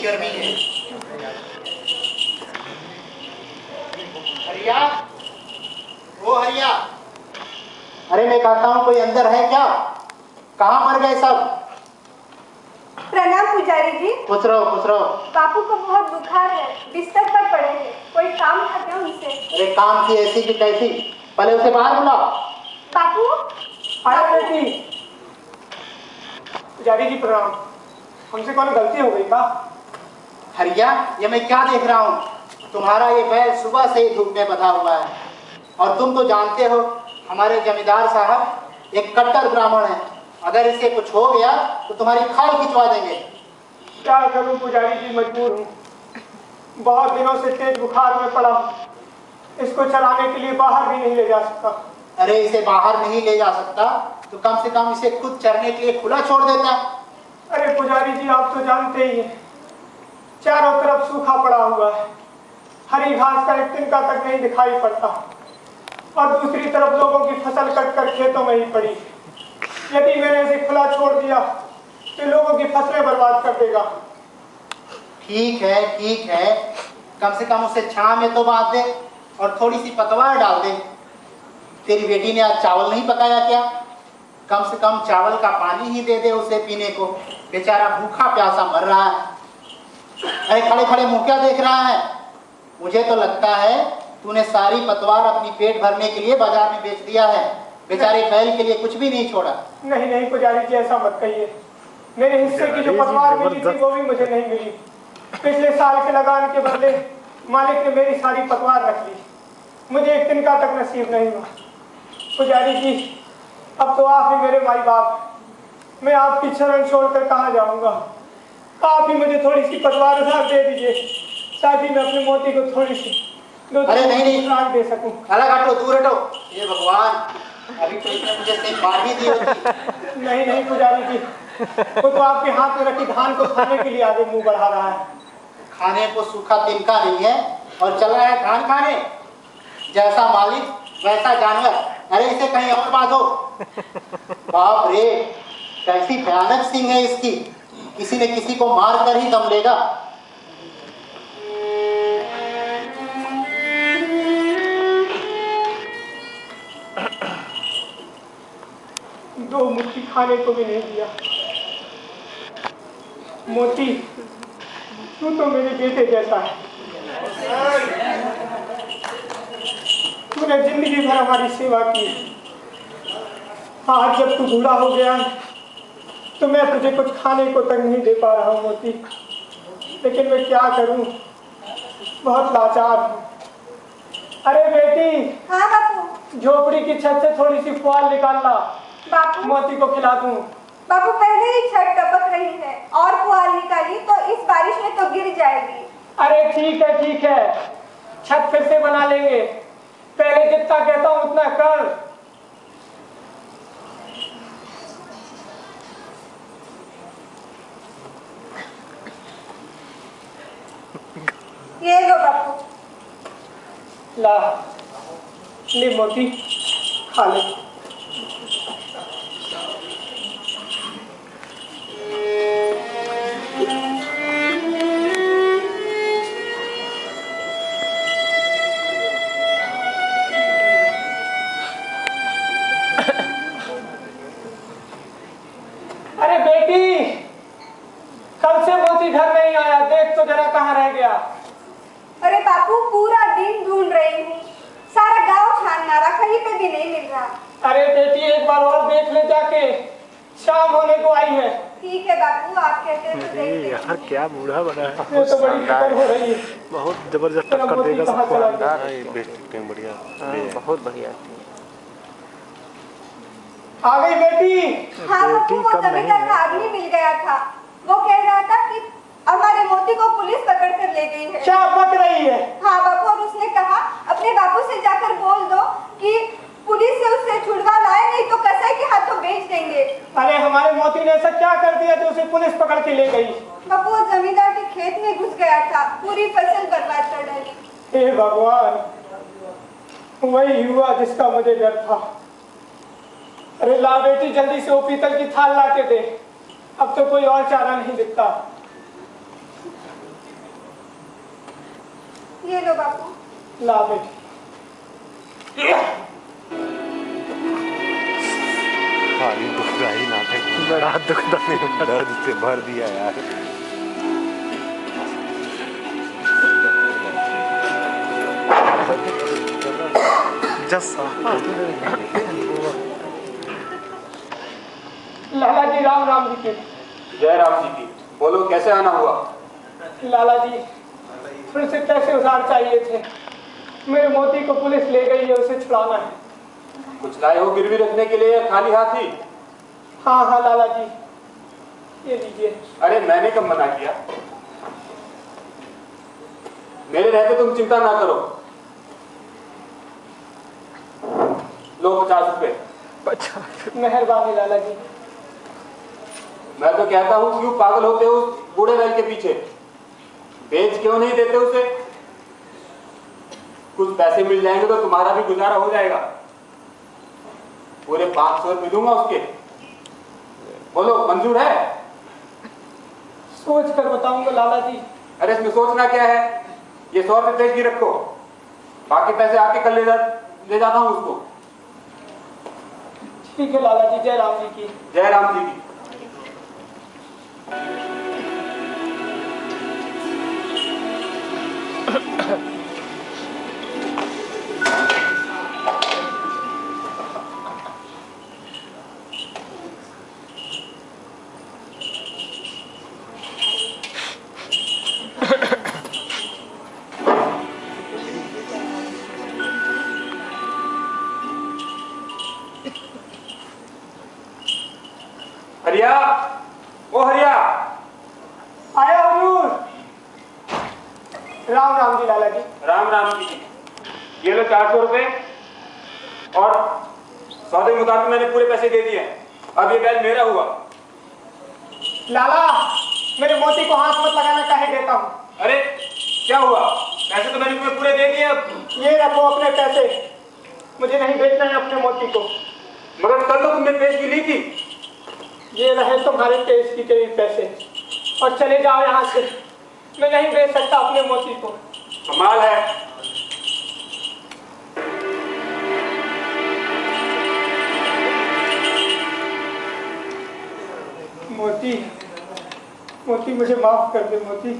गर्मी है। हरिया, ओ हरिया, अरे मैं कहता हूँ कोई अंदर है क्या? कहाँ मर गए सब? प्रणाम पुजारी जी। खुश रहो खुश रहो। बापू को बहुत बुखार है, बिस्तर पर पड़े हैं। कोई काम था क्या उनसे? अरे काम की ऐसी की तैसी, पहले उसे बाहर बुलाओ। बापू, आया बेटी। पुजारी जी प्रणाम। हमसे कौन गलती हो गई का? हरिया, ये मैं क्या देख रहा हूँ? तुम्हारा ये बैल सुबह से ही धूप में बंधा हुआ है, और तुम तो जानते हो हमारे जमींदार साहब एक कट्टर ब्राह्मण है। अगर इसे कुछ हो गया तो तुम्हारी खाल खिंचवा देंगे। क्या करूं पुजारी जी, मजबूर हूँ। बहुत दिनों से तेज बुखार में पड़ा, इसको चलाने के लिए बाहर भी नहीं ले जा सकता। अरे इसे बाहर नहीं ले जा सकता तो कम से कम इसे खुद चरने के लिए खुला छोड़ देता। अरे पुजारी जी, आप तो जानते ही हैं, चारों तरफ सूखा पड़ा हुआ है, हरी घास का एक तिनका तक नहीं दिखाई पड़ता, और दूसरी तरफ लोगों की फसल कटकर खेतों में ही पड़ी। यदि मैंने इसे खुला छोड़ दिया तो लोगों की फसलें बर्बाद कर देगा। ठीक है, कम से कम उसे छांव में तो बांध दे और थोड़ी सी पतवार डाल दे। तेरी बेटी ने आज चावल नहीं पकाया क्या? कम से कम चावल का पानी ही दे दे उसे पीने को, बेचारा भूखा प्यासा मर रहा है। अरे खड़े खड़े मुंह क्या देख रहा है? मुझे तो लगता है तूने सारी पतवार अपनी पेट भरने के लिए बाजार में बेच दिया है, बेचारे बैल के लिए कुछ भी नहीं छोड़ा। नहीं पुजारी जी, ऐसा मत कहिए। मेरे हिस्से की जो पतवार मिली थी वो भी मुझे नहीं मिली। पिछले साल के लगान के बदले मालिक ने मेरी सारी पतवार रख ली, मुझे एक तिनका तक नसीब नहीं हुआ। पुजारी जी, अब तो आप ही मेरे माई बाप, मैं आपकी शरण छोड़कर कहाँ जाऊंगा? आप ही मुझे थोड़ी सी पतवार उधार दे दीजिए, ताकि मैं अपने मोती को थोड़ी सी अरे नहीं राख दे सकूं। अलग हटो, दूर हटो। ये भगवान, अभी तो इसने मुझे सिर्फ मार ही दी होती। नहीं पुजारी जी, वो तो आपके हाथ में रखी धान को खाने के लिए आगे मुंह बढ़ा रहा है। खाने को सूखा तिनका नहीं है और चला है धान खाने। जैसा मालिक वैसा जानवर। अरे इसे कहीं और बांधो। बाप रे, कैसी भयानक सींग है इसकी, किसी न किसी को मार कर ही दम लेगा। दो मुट्ठी खाने को भी नहीं दिया। मोती, तू तो मेरे बेटे जैसा है। तूने जिंदगी भर हमारी सेवा की। आज जब तू बूढ़ा हो गया तो मैं तुझे कुछ खाने को तक नहीं दे पा रहा हूँ मोती। लेकिन मैं क्या करूँ, बहुत लाचार हूँ। अरे बेटी। हाँ बापू। झोपड़ी की छत से थोड़ी सी पुआल निकालना, बापू मोती को खिला दूँ। बापू, पहले ही छत टपक रही है, और पुआल निकाली तो इस बारिश में तो गिर जाएगी। अरे ठीक है, छत फिर से बना लेंगे। पहले जितना कहता हूँ उतना कर। ये लो बापू। ला, ले मोती, खा ले। अरे बेटी, कल से मोती घर नहीं आया, देख तो जरा कहाँ रह गया। अरे बापू, पूरा दिन ढूंढ रही हूँ, सारा गांव छान मारा, कहीं पे भी नहीं मिल रहा। अरे बेटी, एक बार और देख ले जाके, शाम होने को आई है। ठीक है बापू, आप कहते हैं तो देख लेंगे। यार क्या बूढ़ा बना है, ये तो बड़ी फिक्र हो रही है। बहुत जबरदस्त टक्कर देगा सबको। बढ़िया, बहुत बढ़िया। आ गई बेटी। हाँ बापू, वो जमींदार का आदमी मिल गया था, वो कह रहा था कि हमारे मोती को पुलिस पकड़ कर ले गई है। क्या बक रही है? हाँ बापू, और उसने कहा अपने बापू से जाकर बोल दो कि पुलिस से उसे छुड़वा लाए, नहीं तो कसाई के हाथों बेच देंगे। अरे हमारे मोती ने ऐसा क्या कर दिया जो उसे पुलिस पकड़ के ले गई? बापू, वो जमींदार के खेत में घुस गया था, पूरी फसल बर्बाद कर डाली। हे भगवान, वही हुआ जिसका मुझे डर था। अरे ला बेटी, जल्दी से वो पीतल की थाल ला के दे, अब तो कोई और चारा नहीं दिखता। ये लो बापू। ला बेटी। खाली दुख रहा ही नाटक बड़ा दुखदा नहीं दर्द से भर दिया यार। लाला जी राम राम जी की। जय राम जी की। बोलो कैसे आना हुआ? लाला जी फिर से पैसे उधार चाहिए थे। मेरे मोती को पुलिस ले गई है, उसे छुड़ाना है। कुछ लाए हो गिरवी रखने के लिए या खाली हाथ ही? हाँ हाँ लाला जी, ये लीजिए। अरे मैंने कब मना किया? मेरे रहते तुम चिंता ना करो। लो 50 रुपए। मेहरबानी लाला जी। मैं तो कहता हूँ क्यों पागल होते हो उस बूढ़े बैल के पीछे? बेच क्यों नहीं देते उसे? कुछ पैसे मिल जाएंगे तो तुम्हारा भी गुजारा हो जाएगा। पूरे 500 रुपये दूंगा उसके। बोलो मंजूर है? सोच कर बताऊंगा लाला जी। अरे इसमें सोचना क्या है? ये 100 रुपये पेश की रखो, बाकी पैसे आके कल ले जाता हूँ उसको। ठीक है लाला जी। जय राम जी की। जय राम जी की। हरिया, ओ हरिया। आया हुजूर। राम राम जी लाला जी। राम राम जी। ये लो 400 रुपए और सौदे के मुताबिक मैंने पूरे पैसे दे दिए। अब ये बैल मेरा हुआ। लाला मेरे मोती को हाथ मत लगाना, कहे देता हूँ। अरे क्या हुआ? पैसे तो मैंने तुम्हें पूरे दे दिए। अब ये रखो अपने पैसे, मुझे नहीं बेचना है अपने मोती को। मगर कल तो तुमने पेशगी ली थी। ये रहे तुम्हारे पेश की गई पैसे, और चले जाओ यहाँ से। मैं नहीं बेच सकता अपने मोती को। कमाल है। मोती, मोती मुझे माफ कर दे मोती।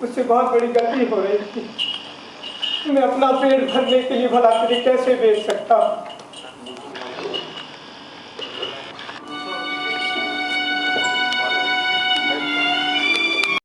मुझसे बहुत बड़ी गलती हो रही थी। मैं अपना पेट भरने के लिए भला तेरी कैसे बेच सकता हूँ?